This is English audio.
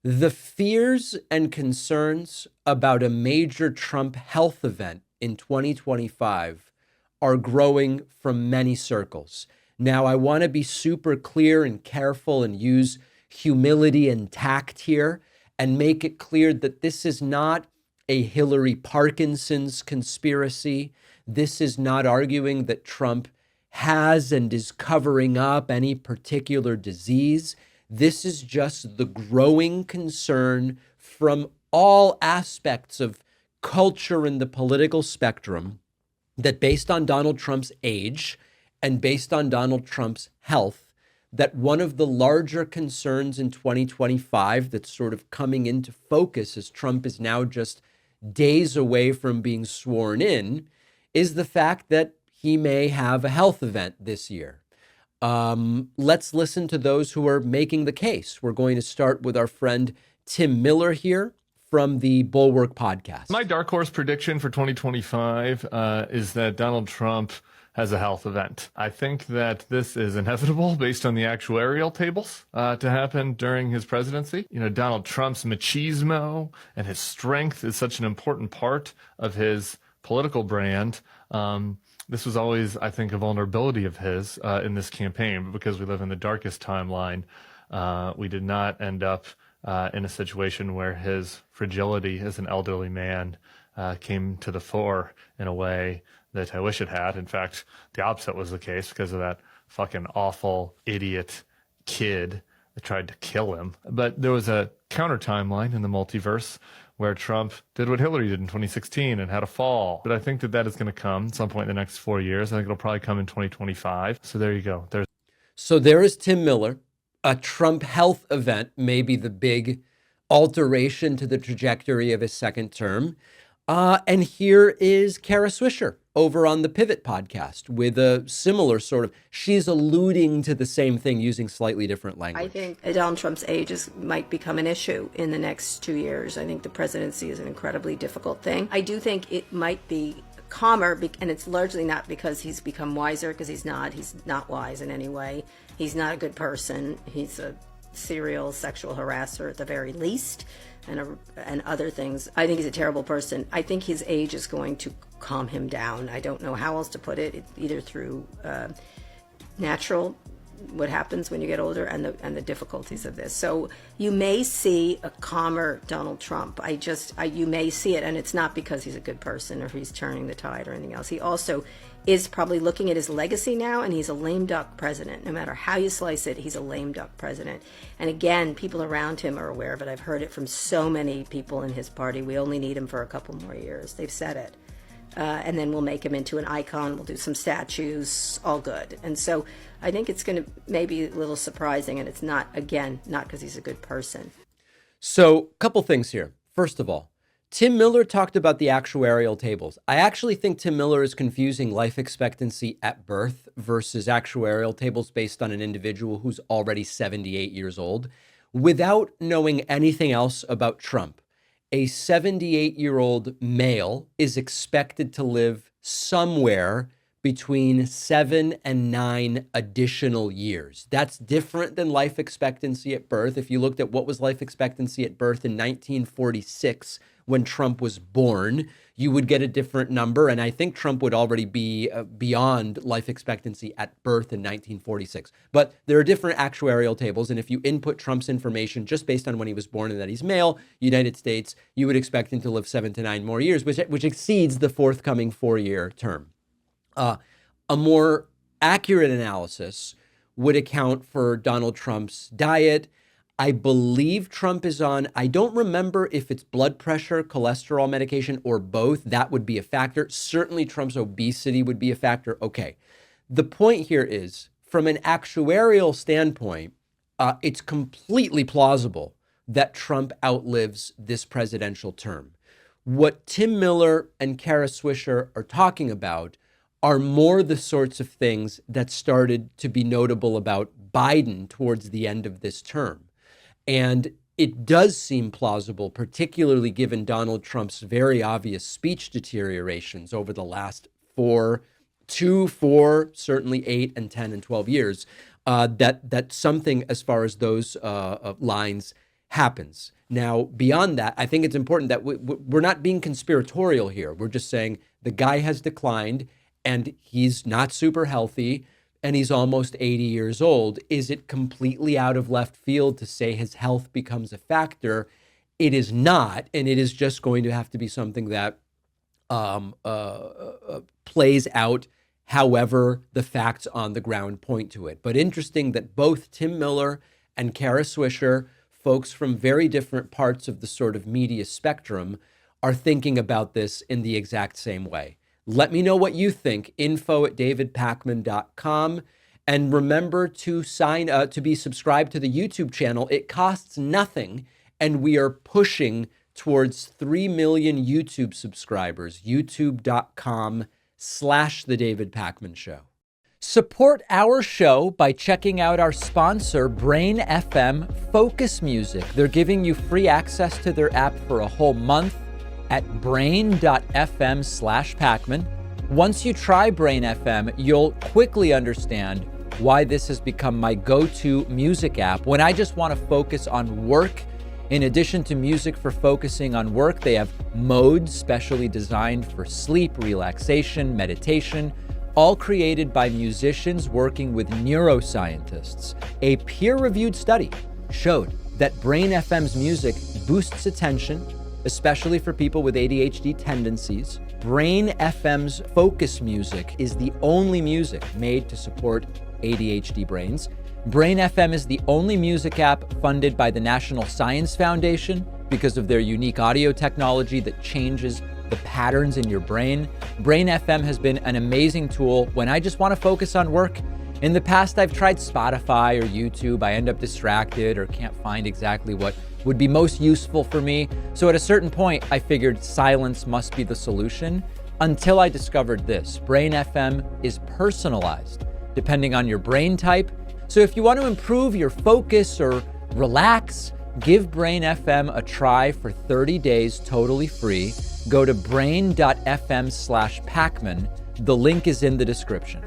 The fears and concerns about a major Trump health event in 2025 are growing from many circles. Now, I want to be super clear and careful and use humility and tact here and make it clear that this is not a Hillary Parkinson's conspiracy. This is not arguing that Trump has and is covering up any particular disease. This is just the growing concern from all aspects of culture in the political spectrum that based on Donald Trump's age and based on Donald Trump's health, that one of the larger concerns in 2025 that's sort of coming into focus as Trump is now just days away from being sworn in is the fact that he may have a health event this year. Let's listen to those who are making the case. We're going to start with our friend Tim Miller here from the Bulwark podcast. My dark horse prediction for 2025 is that Donald Trump has a health event. I think that this is inevitable based on the actuarial tables to happen during his presidency. You know, Donald Trump's machismo and his strength is such an important part of his political brand. This was always, I think, a vulnerability of his in this campaign, but because we live in the darkest timeline, we did not end up in a situation where his fragility as an elderly man came to the fore in a way that I wish it had. In fact, the opposite was the case because of that fucking awful idiot kid that tried to kill him. But there was a counter timeline in the multiverse where Trump did what Hillary did in 2016 and had a fall. But I think that is going to come at some point in the next 4 years. I think it'll probably come in 2025. So there you go. So there is Tim Miller. A Trump health event may be the big alteration to the trajectory of his second term. And here is Kara Swisher over on the Pivot podcast with a similar sort of, she's alluding to the same thing using slightly different language. I think Donald Trump's age might become an issue in the next 2 years. I think the presidency is an incredibly difficult thing. I do think it might be calmer, and it's largely not because he's become wiser, because he's not wise in any way. He's not a good person. He's a serial sexual harasser at the very least, and other things. I think he's a terrible person. I think his age is going to calm him down. I don't know how else to put it, either through natural, what happens when you get older, and the difficulties of this. So you may see a calmer Donald Trump. You may see it, and it's not because he's a good person or he's turning the tide or anything else. He also is probably looking at his legacy now, and he's a lame duck president. No matter how you slice it, he's a lame duck president. And again, people around him are aware of it. I've heard it from so many people in his party. We only need him for a couple more years. They've said it. And then we'll make him into an icon. We'll do some statues, all good. And so I think it's going to maybe a little surprising, and it's not because he's a good person. So a couple things here. First of all, Tim Miller talked about the actuarial tables. I actually think Tim Miller is confusing life expectancy at birth versus actuarial tables based on an individual who's already 78 years old. Without knowing anything else about Trump, a 78-year-old male is expected to live somewhere between 7 and 9 additional years. That's different than life expectancy at birth. If you looked at what was life expectancy at birth in 1946, when Trump was born, you would get a different number. And I think Trump would already be beyond life expectancy at birth in 1946. But there are different actuarial tables. And if you input Trump's information just based on when he was born and that he's male, United States, you would expect him to live 7 to 9 more years, which exceeds the forthcoming 4-year term. A more accurate analysis would account for Donald Trump's diet. I believe Trump is on, I don't remember if it's blood pressure, cholesterol medication, or both. That would be a factor. Certainly Trump's obesity would be a factor. Okay. The point here is, from an actuarial standpoint, it's completely plausible that Trump outlives this presidential term. What Tim Miller and Kara Swisher are talking about are more the sorts of things that started to be notable about Biden towards the end of this term. And it does seem plausible, particularly given Donald Trump's very obvious speech deteriorations over the last 4, certainly 8 and 10 and 12 years, that something as far as those lines happens. Now, beyond that, I think it's important that we're not being conspiratorial here. We're just saying the guy has declined and he's not super healthy and he's almost 80 years old. Is it completely out of left field to say his health becomes a factor? It is not, and it is just going to have to be something that plays out however the facts on the ground point to it. But interesting that both Tim Miller and Kara Swisher, folks from very different parts of the sort of media spectrum, are thinking about this in the exact same way. Let me know what you think. info@davidpakman.com. And remember to sign up to be subscribed to the YouTube channel. It costs nothing, and we are pushing towards 3 million YouTube subscribers. youtube.com/The David Pakman Show. Support our show by checking out our sponsor, Brain FM Focus Music. They're giving you free access to their app for a whole month at brain.fm/Pakman. Once you try Brain FM, you'll quickly understand why this has become my go-to music app when I just want to focus on work. In addition to music for focusing on work, they have modes specially designed for sleep, relaxation, meditation, all created by musicians working with neuroscientists. A peer-reviewed study showed that Brain FM's music boosts attention, especially for people with ADHD tendencies. Brain FM's focus music is the only music made to support ADHD brains. Brain FM is the only music app funded by the National Science Foundation because of their unique audio technology that changes the patterns in your brain. Brain FM has been an amazing tool when I just want to focus on work. In the past, I've tried Spotify or YouTube. I end up distracted or can't find exactly what would be most useful for me. So at a certain point, I figured silence must be the solution until I discovered this. Brain FM is personalized depending on your brain type. So if you want to improve your focus or relax, give Brain FM a try for 30 days totally free. Go to brain.fm/Pakman. The link is in the description.